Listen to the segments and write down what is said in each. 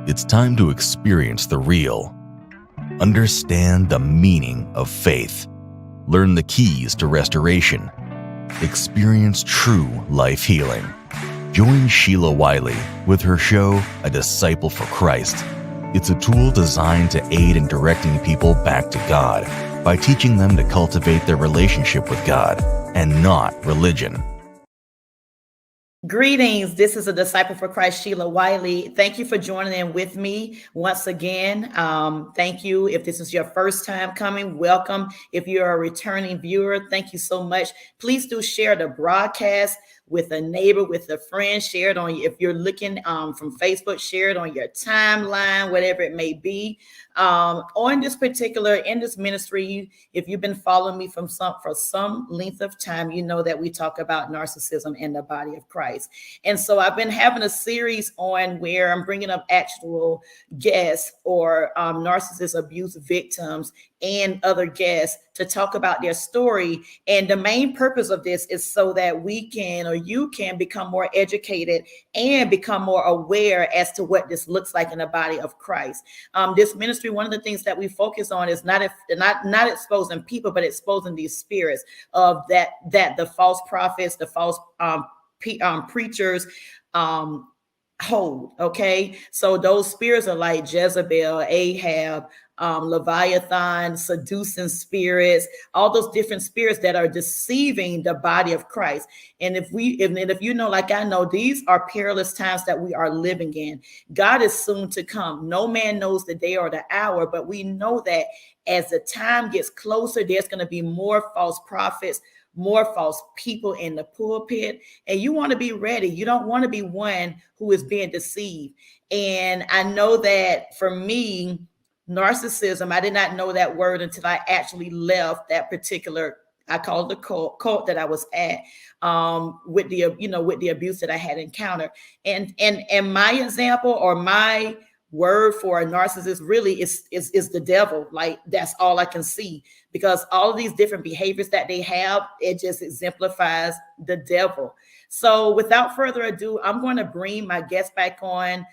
It's time to experience the real. Understand the meaning of faith. Learn the keys to restoration. Experience true life healing. Join Sheela Wiley with her show, A Disciple for Christ. It's a tool designed to aid in directing people back to God by teaching them to cultivate their relationship with God and not religion. Greetings. This is A Disciple for Christ, Sheela Wiley. Thank you for joining in with me once again. Thank you. If this is your first time coming, welcome. If you're a returning viewer, thank you so much. Please do share the broadcast with a neighbor, with a friend. Share it on, if you're looking from Facebook, share it on your timeline, whatever it may be. In this ministry, if you've been following me for some length of time, you know that we talk about narcissism in the body of Christ. And so I've been having a series on where I'm bringing up actual guests or narcissist abuse victims and other guests to talk about their story. And the main purpose of this is so that we can, or you can, become more educated and become more aware as to what this looks like in the body of Christ. This ministry, one of the things that we focus on is not exposing people, but exposing these spirits of that the false prophets, the false preachers hold. Okay, so those spirits are like Jezebel, Ahab, Leviathan, seducing spirits, all those different spirits that are deceiving the body of Christ. And if you know, like I know, these are perilous times that we are living in. God is soon to come. No man knows the day or the hour, but we know that as the time gets closer, there's going to be more false prophets, more false people in the pulpit, and you want to be ready. You don't want to be one who is being deceived. And I know that for me, narcissism, I did not know that word until I actually left that particular, I call it the cult that I was at, with the abuse that I had encountered. And my example, or my word for a narcissist, really is the devil. Like, that's all I can see, because all of these different behaviors that they have, it just exemplifies the devil. So without further ado, I'm going to bring my guest back on,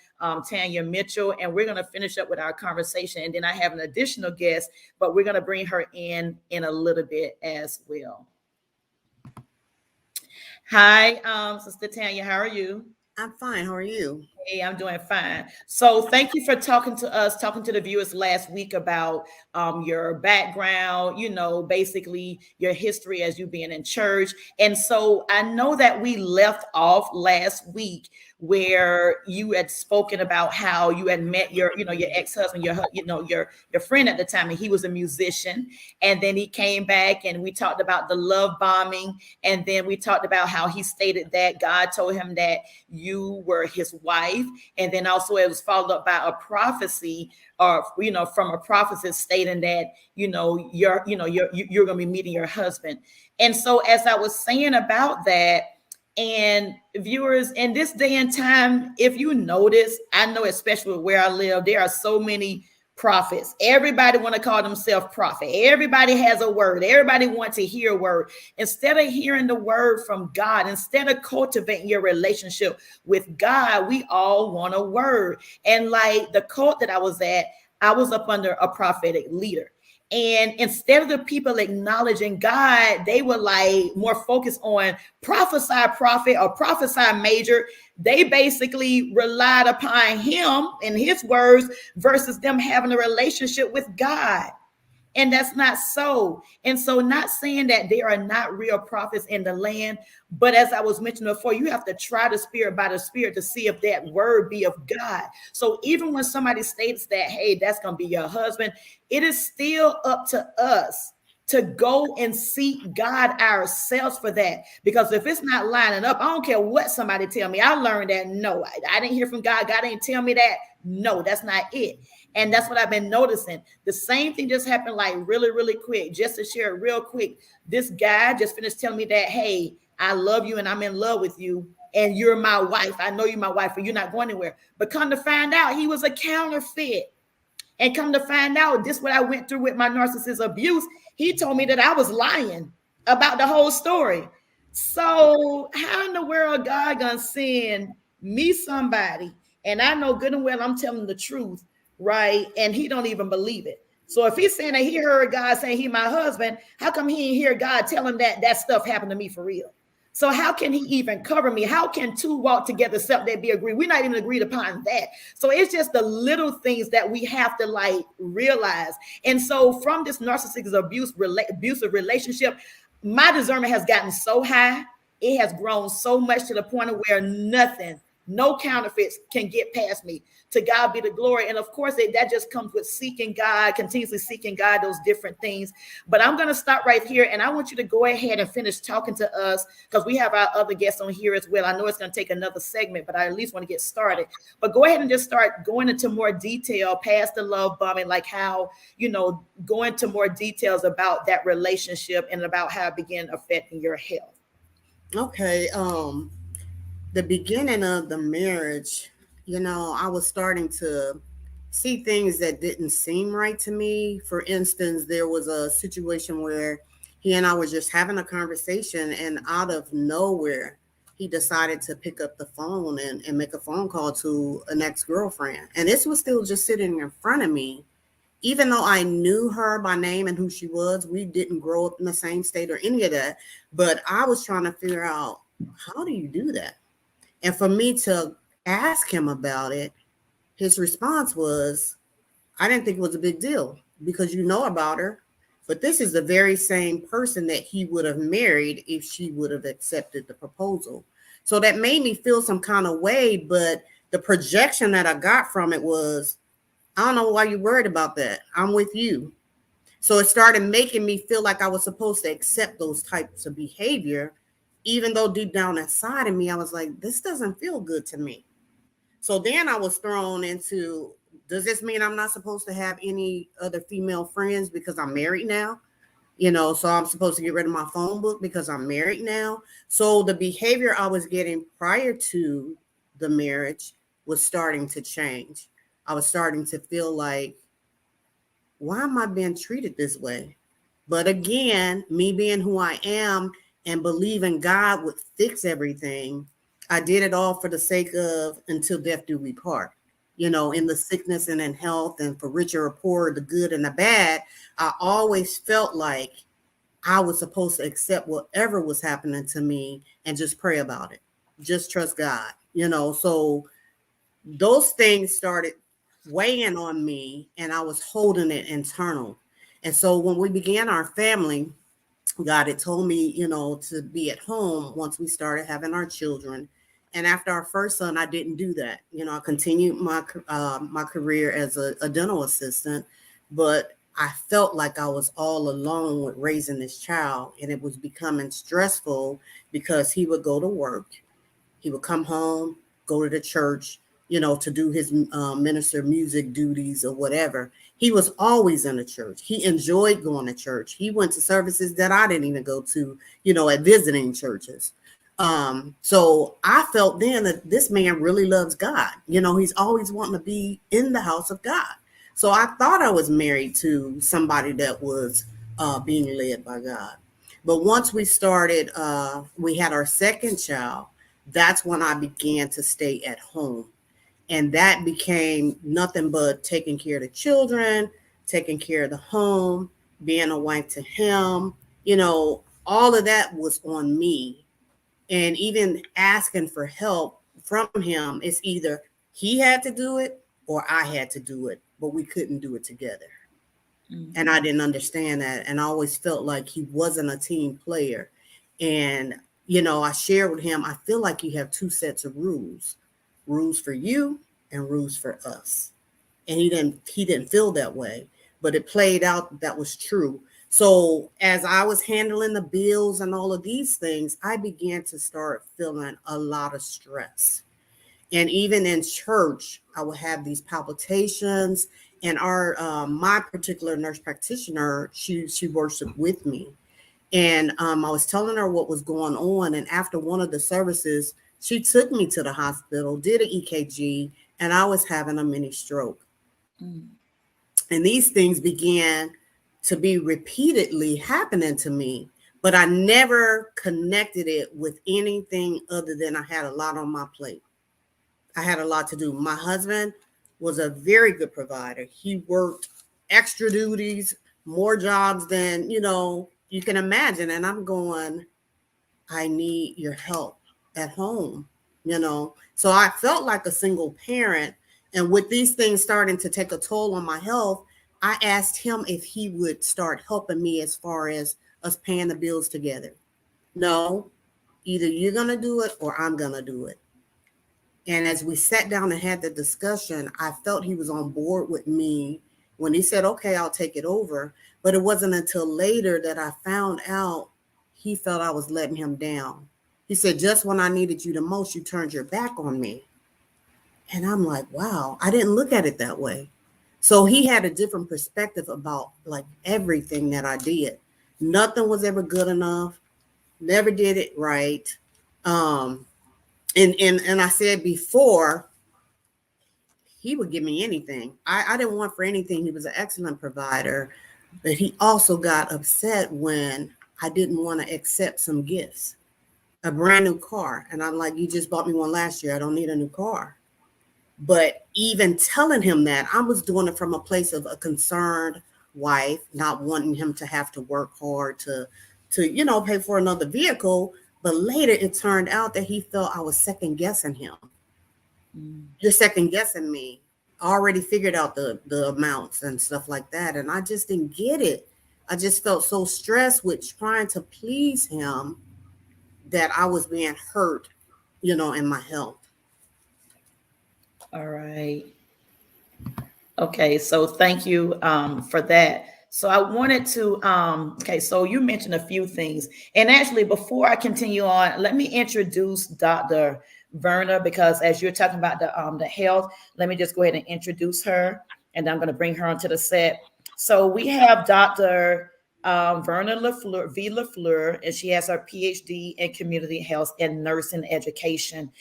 Tanya Mitchell, and we're going to finish up with our conversation. And then I have an additional guest, but we're going to bring her in a little bit as well. Hi, Sister Tanya, how are you? I'm fine. How are you? Hey, I'm doing fine. So thank you for talking to the viewers last week about your background, basically your history as you being in church. And so I know that we left off last week where you had spoken about how you had met your ex-husband, your friend at the time, and he was a musician. And then he came back and we talked about the love bombing. And then we talked about how he stated that God told him that you were his wife. And then also it was followed up by a prophecy, or from a prophecy stating that you're going to be meeting your husband. And so as I was saying about that, and viewers, in this day and time, if you notice, I know especially where I live, there are so many prophets. Everybody want to call themselves prophet. Everybody has a word. Everybody wants to hear a word. Instead of hearing the word from God, instead of cultivating your relationship with God, we all want a word. And like the cult that I was at, I was up under a prophetic leader. And instead of the people acknowledging God, they were like more focused on prophesy prophet or prophesy major. They basically relied upon him and his words versus them having a relationship with God. And that's not so. And so, not saying that there are not real prophets in the land, but as I was mentioning before, you have to try the spirit by the spirit to see if that word be of God. So even when somebody states that, hey, that's going to be your husband, it is still up to us to go and seek God ourselves for that. Because if it's not lining up, I don't care what somebody tell me. I learned that no, I didn't hear from God. God didn't tell me that. No, that's not it. And that's what I've been noticing. The same thing just happened like really, really quick. Just to share it real quick. This guy just finished telling me that, hey, I love you and I'm in love with you. And you're my wife. I know you're my wife, but you're not going anywhere. But come to find out, he was a counterfeit. And come to find out, this is what I went through with my narcissist abuse. He told me that I was lying about the whole story. So how in the world God gonna send me somebody And I know good and well I'm telling the truth, right? And he don't even believe it. So if he's saying that he heard God saying he my husband, how come he didn't hear God tell him that that stuff happened to me for real? So how can he even cover me? How can two walk together except they be agreed? We're not even agreed upon that. So it's just the little things that we have to like realize. And so from this narcissistic abusive relationship, my discernment has gotten so high. It has grown so much to the point of where nothing, no counterfeits can get past me. To God be the glory. And of course, that just comes with seeking God, continuously seeking God, those different things. But I'm going to stop right here. And I want you to go ahead and finish talking to us because we have our other guests on here as well. I know it's going to take another segment, but I at least want to get started. But go ahead and just start going into more detail past the love bombing, like how, go into more details about that relationship and about how it began affecting your health. Okay. The beginning of the marriage, I was starting to see things that didn't seem right to me. For instance, there was a situation where he and I were just having a conversation, and out of nowhere, he decided to pick up the phone and make a phone call to an ex-girlfriend. And this was still just sitting in front of me. Even though I knew her by name and who she was, we didn't grow up in the same state or any of that. But I was trying to figure out, how do you do that? And for me to ask him about it, his response was, I didn't think it was a big deal because you know about her. But this is the very same person that he would have married if she would have accepted the proposal. So that made me feel some kind of way. But the projection that I got from it was, I don't know why you're worried about that. I'm with you. So it started making me feel like I was supposed to accept those types of behavior, even though deep down inside of me, I was like, this doesn't feel good to me. So then I was thrown into, does this mean I'm not supposed to have any other female friends because I'm married now? So I'm supposed to get rid of my phone book because I'm married now. So the behavior I was getting prior to the marriage was starting to change. I was starting to feel like, why am I being treated this way? But again, me being who I am and believing God would fix everything, I did it all for the sake of until death do we part. In the sickness and in health and for richer or poorer, the good and the bad, I always felt like I was supposed to accept whatever was happening to me and just pray about it. Just trust God, So those things started weighing on me and I was holding it internal. And so when we began our family, God had told me, to be at home once we started having our children. And after our first son, I didn't do that. I continued my career as a dental assistant, but I felt like I was all alone with raising this child, and it was becoming stressful because he would go to work, he would come home, go to the church, to do his minister music duties or whatever. He was always in the church. He enjoyed going to church. He went to services that I didn't even go to, at visiting churches. So I felt then that this man really loves God. He's always wanting to be in the house of God. So I thought I was married to somebody that was being led by God. But once we started, we had our second child, that's when I began to stay at home. And that became nothing but taking care of the children, taking care of the home, being a wife to him. All of that was on me. And even asking for help from him, it's either he had to do it or I had to do it, but we couldn't do it together. Mm-hmm. And I didn't understand that. And I always felt like he wasn't a team player. And, I shared with him, I feel like you have two sets of rules for you and rules for us. And he didn't feel that way, but it played out that was true. So as I was handling the bills and all of these things, I began to start feeling a lot of stress. And even in church, I would have these palpitations. And my particular nurse practitioner, she worshiped with me. And I was telling her what was going on. And after one of the services, she took me to the hospital, did an EKG, and I was having a mini stroke. Mm. And these things began to be repeatedly happening to me, but I never connected it with anything other than I had a lot on my plate. I had a lot to do. My husband was a very good provider. He worked extra duties, more jobs than, you can imagine. And I'm going, I need your help at home. So I felt like a single parent. And with these things starting to take a toll on my health, I asked him if he would start helping me as far as us paying the bills together. No, either you're going to do it or I'm going to do it. And as we sat down and had the discussion, I felt he was on board with me when he said, okay, I'll take it over. But it wasn't until later that I found out he felt I was letting him down. He said, just when I needed you the most, you turned your back on me. And I'm like, wow, I didn't look at it that way. So he had a different perspective about like everything that I did. Nothing was ever good enough. Never did it right. And I said before, he would give me anything. I didn't want for anything. He was an excellent provider, but he also got upset when I didn't want to accept some gifts, a brand new car. And I'm like, you just bought me one last year. I don't need a new car. But even telling him that, I was doing it from a place of a concerned wife, not wanting him to have to work hard to pay for another vehicle. But later it turned out that he felt I was second guessing him. You're second guessing me. I already figured out the amounts and stuff like that. And I just didn't get it. I just felt so stressed with trying to please him that I was being hurt, in my health. All right. Okay, so thank you for that. So I wanted to okay, so you mentioned a few things. And actually, before I continue on, let me introduce Dr. Verna, because as you're talking about the health, let me just go ahead and introduce her, and I'm going to bring her onto the set. So we have Dr. Verna LaFleur, and she has her PhD in community health and nursing education.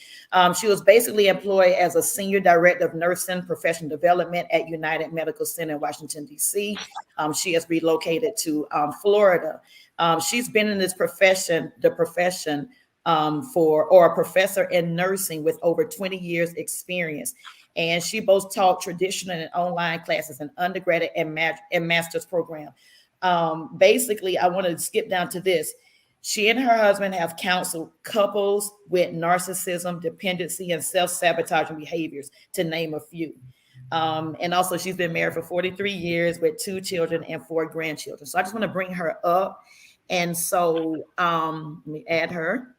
She was basically employed as a senior director of nursing professional development at United Medical Center in Washington, D.C. She has relocated to Florida. She's been in this profession, or a professor in nursing with over 20 years experience. And she both taught traditional and online classes in undergraduate and master's program. Basically, I want to skip down to this. She and her husband have counseled couples with narcissism, dependency, and self-sabotaging behaviors, to name a few. And also, she's been married for 43 years with 2 children and 4 grandchildren. So I just want to bring her up. And so let me add her.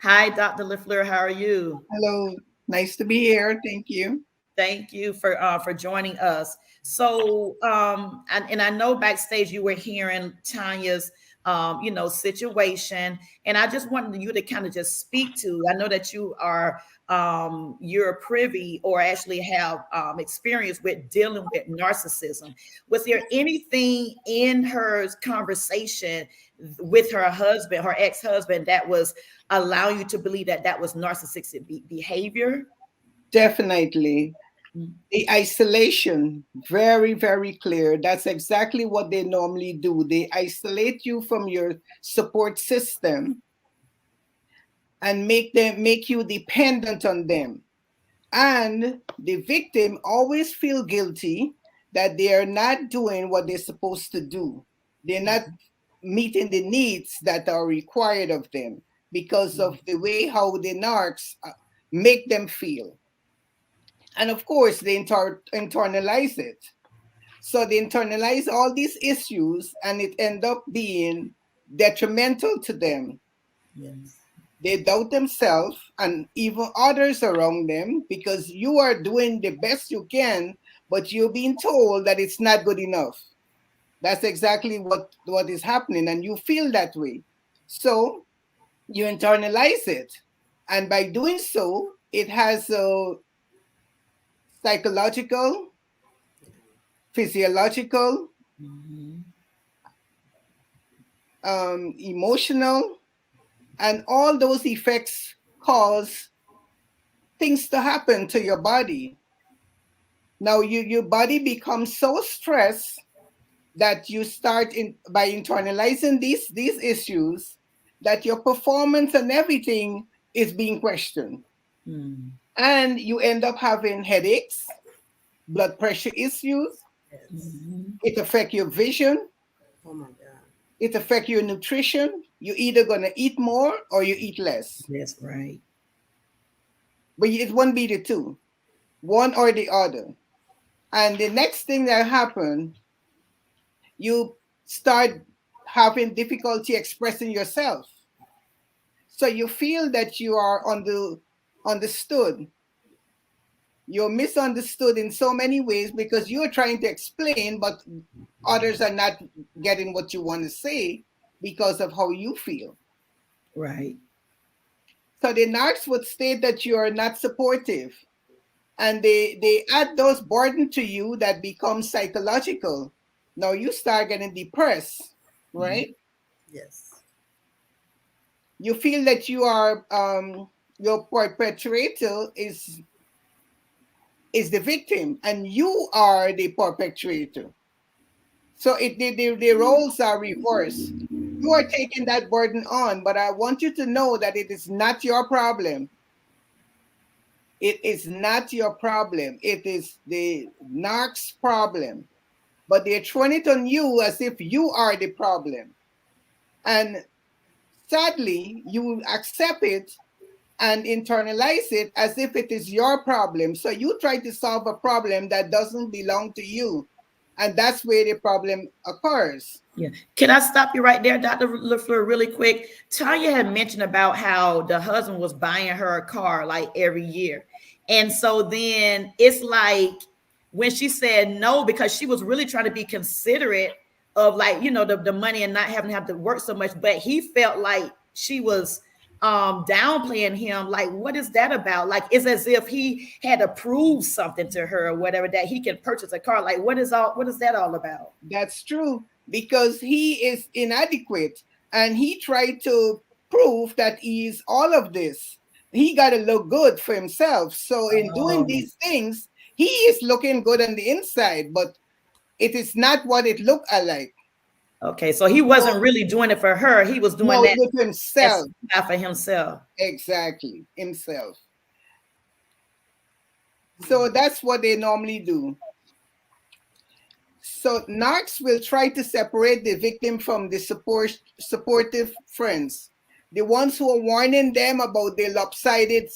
Hi, Dr. LaFleur. How are you? Hello. Nice to be here. Thank you. Thank you for joining us. So, and I know backstage you were hearing Tanya's, situation, and I just wanted you to kind of just speak to. I know that you're privy or actually have experience with dealing with narcissism. Was there anything in her conversation with her husband, her ex-husband, that was allowing you to believe that was narcissistic behavior? Definitely. The isolation, very, very clear. That's exactly what they normally do. They isolate you from your support system and make you dependent on them. And the victim always feel guilty that they are not doing what they're supposed to do. They're not meeting the needs that are required of them because of the way how the narcs make them feel. And of course, they internalize it. So they internalize all these issues and it end up being detrimental to them. Yes. They doubt themselves and even others around them because you are doing the best you can, but you're being told that it's not good enough. That's exactly what is happening, and you feel that way. So you internalize it. And by doing so, it has a psychological, physiological, emotional, and all those effects cause things to happen to your body. Now your body becomes so stressed that you start by internalizing these issues that your performance and everything is being questioned. And you end up having headaches, blood pressure issues. Yes. Mhm. It affects your vision. Oh my God. It affects your nutrition. You're either going to eat more or you eat less. That's right. But it won't be the two, one or the other. And the next thing that happens, you start having difficulty expressing yourself. So you feel that you are understood. You're misunderstood in so many ways because you're trying to explain, but others are not getting what you want to say because of how you feel. Right. So the narcs would state that you are not supportive, and they add those burden to you that become psychological. Now you start getting depressed, Mhm. right? Yes. You feel that you are your perpetrator is the victim and you are the perpetrator. So the roles are reversed. You are taking that burden on, but I want you to know that it is not your problem. It is not your problem. It is the narc's problem. But they're throwing it on you as if you are the problem. And sadly, you accept it and internalize it as if it is your problem. So you try to solve a problem that doesn't belong to you. And that's where the problem occurs. Yeah. Can I stop you right there, Dr. LaFleur, really quick? Tanya had mentioned about how the husband was buying her a car like every year. And so then it's like when she said no, because she was really trying to be considerate of like, the money and not having to have to work so much, but he felt like she was downplaying him. Like, what is that about? Like, it's as if he had to prove something to her or whatever that he can purchase a car. Like, what is that all about? That's true because he is inadequate and he tried to prove that he's all of this. He got to look good for himself. So, in doing Oh. these things, he is looking good on the inside, but it is not what it looked like. Okay, so he wasn't really doing it for her. He was doing No, that with as himself. for himself. Exactly, himself. So that's what they normally do. So narcs will try to separate the victim from the supportive friends, the ones who are warning them about the lopsided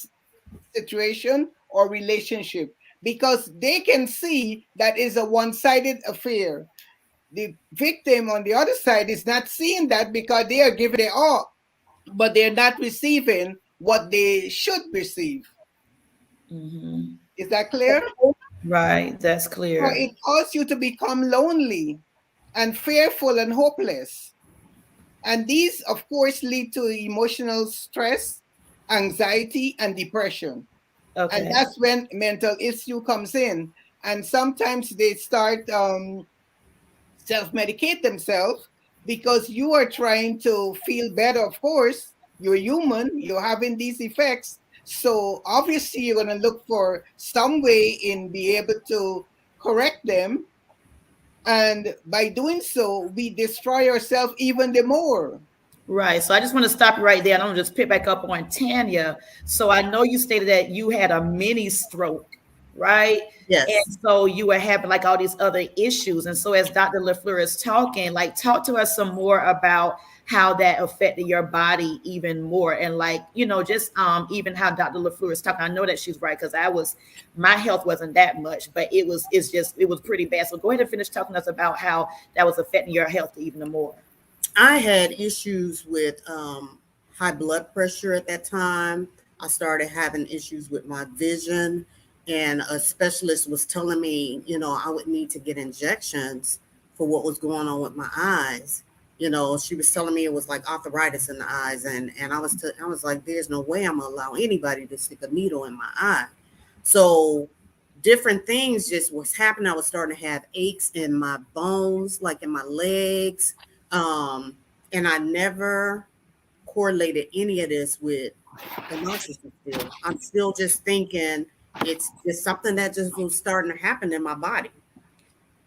situation or relationship, because they can see that is a one-sided affair. The victim on the other side is not seeing that because they are giving it all, but they're not receiving what they should receive. Mm-hmm. Is that clear? Right, that's So clear. it causes you to become lonely and fearful and hopeless. And these, of course, lead to emotional stress, anxiety, and depression. And Okay. that's when mental issue comes in. And sometimes they start self-medicate themselves because you are trying to feel better. Of course, you're human, you're having these effects. So obviously you're going to look for some way in be able to correct them. And by doing so, we destroy ourselves even the more. Right. So I just want to stop you right there. And I'm gonna just pick back up on Tanya. So I know you stated that you had a mini stroke, right? Yes. And so you were having like all these other issues. And so as Dr. LaFleur is talking, like talk to us some more about how that affected your body even more. And like, just even how Dr. LaFleur is talking. I know that she's right because my health wasn't that much, but it was pretty bad. So go ahead and finish talking to us about how that was affecting your health even more. I had issues with high blood pressure at that time. I started having issues with my vision, and a specialist was telling me, I would need to get injections for what was going on with my eyes. She was telling me it was like arthritis in the eyes, and I was like, there's no way I'm gonna allow anybody to stick a needle in my eye. So different things just was happening. I was starting to have aches in my bones, like in my legs. And I never correlated any of this with the narcissist still. I'm still just thinking it's just something that just was starting to happen in my body.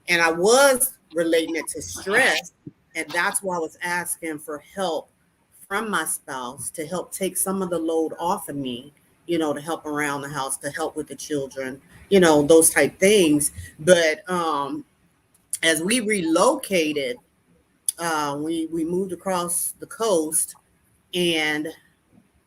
And I was relating it to stress. And that's why I was asking for help from my spouse to help take some of the load off of me to help around the house, to help with the children, those type things. But as we relocated, we moved across the coast, and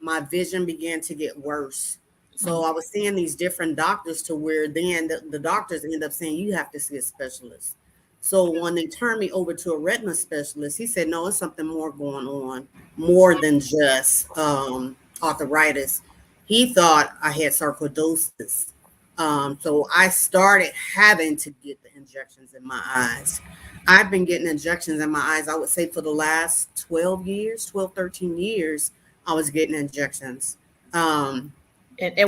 my vision began to get worse. So I was seeing these different doctors, to where then the doctors end up saying, you have to see a specialist. So when they turned me over to a retina specialist, he said, no, it's something more going on, more than just arthritis. He thought I had sarcoidosis. So I started having to get the injections in my eyes. I've been getting injections in my eyes, I would say, for the last 12, 13 years, I was getting injections. And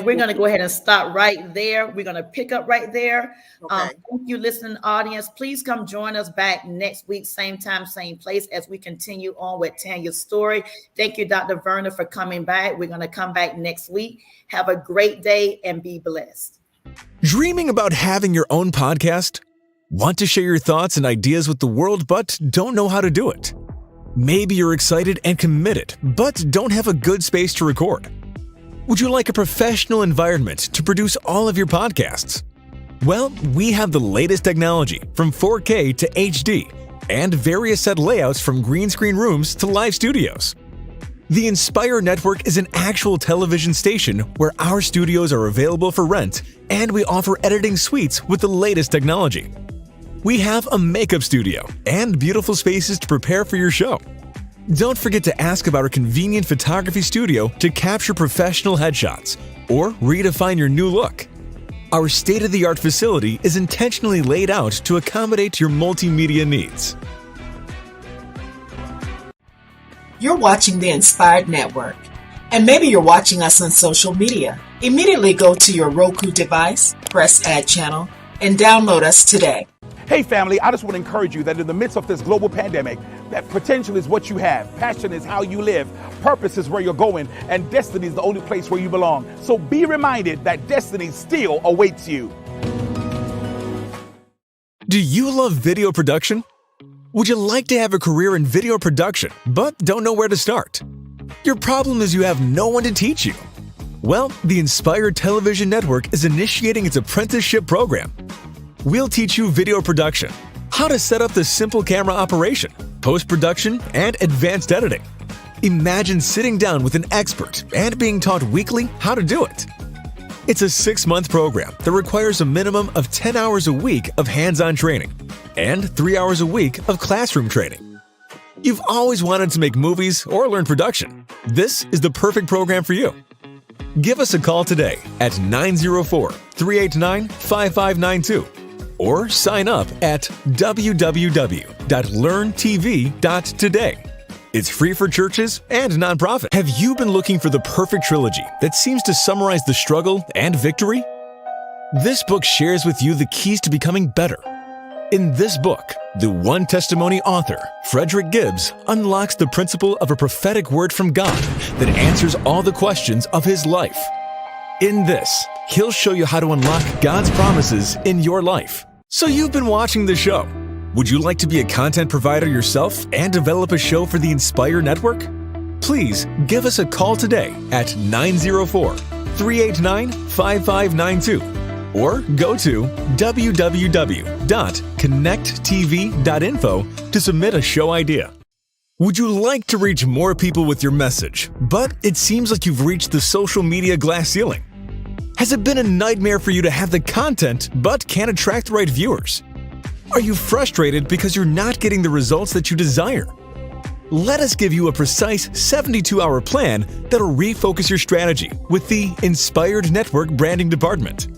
we're going to go ahead and stop right there. We're going to pick up right there. Okay. Thank you, listening audience. Please come join us back next week, same time, same place, as we continue on with Tanya's story. Thank you, Dr. Verna, for coming back. We're going to come back next week. Have a great day and be blessed. Dreaming about having your own podcast? Want to share your thoughts and ideas with the world, but don't know how to do it? Maybe you're excited and committed, but don't have a good space to record. Would you like a professional environment to produce all of your podcasts? Well, we have the latest technology from 4K to HD and various set layouts from green screen rooms to live studios. The Inspire Network is an actual television station where our studios are available for rent, and we offer editing suites with the latest technology. We have a makeup studio and beautiful spaces to prepare for your show. Don't forget to ask about our convenient photography studio to capture professional headshots or redefine your new look. Our state-of-the-art facility is intentionally laid out to accommodate your multimedia needs. You're watching the Inspired Network, and maybe you're watching us on social media. Immediately go to your Roku device, press Add Channel, and download us today. Hey family, I just want to encourage you that in the midst of this global pandemic, that potential is what you have, passion is how you live, purpose is where you're going, and destiny is the only place where you belong. So be reminded that destiny still awaits you. Do you love video production? Would you like to have a career in video production, but don't know where to start? Your problem is you have no one to teach you. Well, the Inspired Television Network is initiating its apprenticeship program. We'll teach you video production, how to set up the simple camera operation, post-production, and advanced editing. Imagine sitting down with an expert and being taught weekly how to do it. It's a 6-month program that requires a minimum of 10 hours a week of hands-on training and 3 hours a week of classroom training. You've always wanted to make movies or learn production. This is the perfect program for you. Give us a call today at 904-389-5592 or sign up at www.learntv.today. It's free for churches and nonprofits. Have you been looking for the perfect trilogy that seems to summarize the struggle and victory? This book shares with you the keys to becoming better. In this book, the One Testimony author, Frederick Gibbs, unlocks the principle of a prophetic word from God that answers all the questions of his life. In this, he'll show you how to unlock God's promises in your life. So you've been watching the show. Would you like to be a content provider yourself and develop a show for the Inspire Network? Please give us a call today at 904-389-5592 or go to www.connecttv.info to submit a show idea. Would you like to reach more people with your message, but it seems like you've reached the social media glass ceiling? Has it been a nightmare for you to have the content but can't attract the right viewers? Are you frustrated because you're not getting the results that you desire? Let us give you a precise 72-hour plan that'll refocus your strategy with the Inspired Network Branding Department.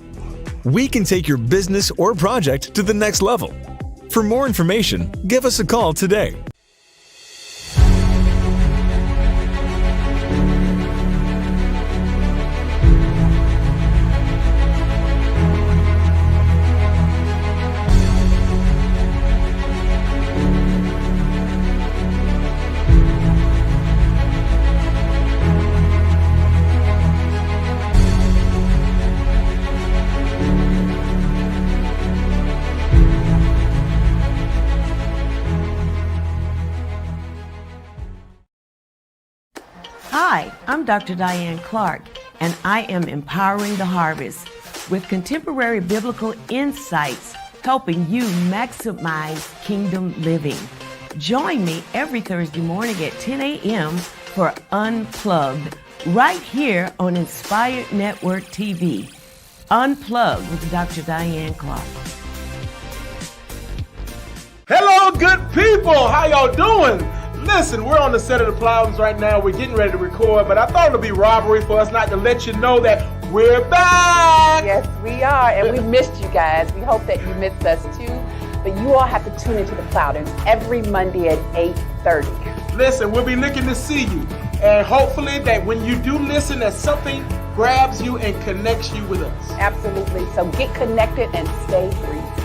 We can take your business or project to the next level. For more information, give us a call today. Hi, I'm Dr. Diane Clark, and I am empowering the harvest with contemporary biblical insights, helping you maximize kingdom living. Join me every Thursday morning at 10 a.m. for Unplugged, right here on Inspired Network TV. Unplugged with Dr. Diane Clark. Hello, good people. How y'all doing? Listen, we're on the set of The Problems right now. We're getting ready to record, but I thought it would be robbery for us not to let you know that we're back. Yes, we are, and we missed you guys. We hope that you missed us too. But you all have to tune into The Clouders every Monday at 8:30. Listen, we'll be looking to see you. And hopefully that when you do listen, that something grabs you and connects you with us. Absolutely. So get connected and stay free.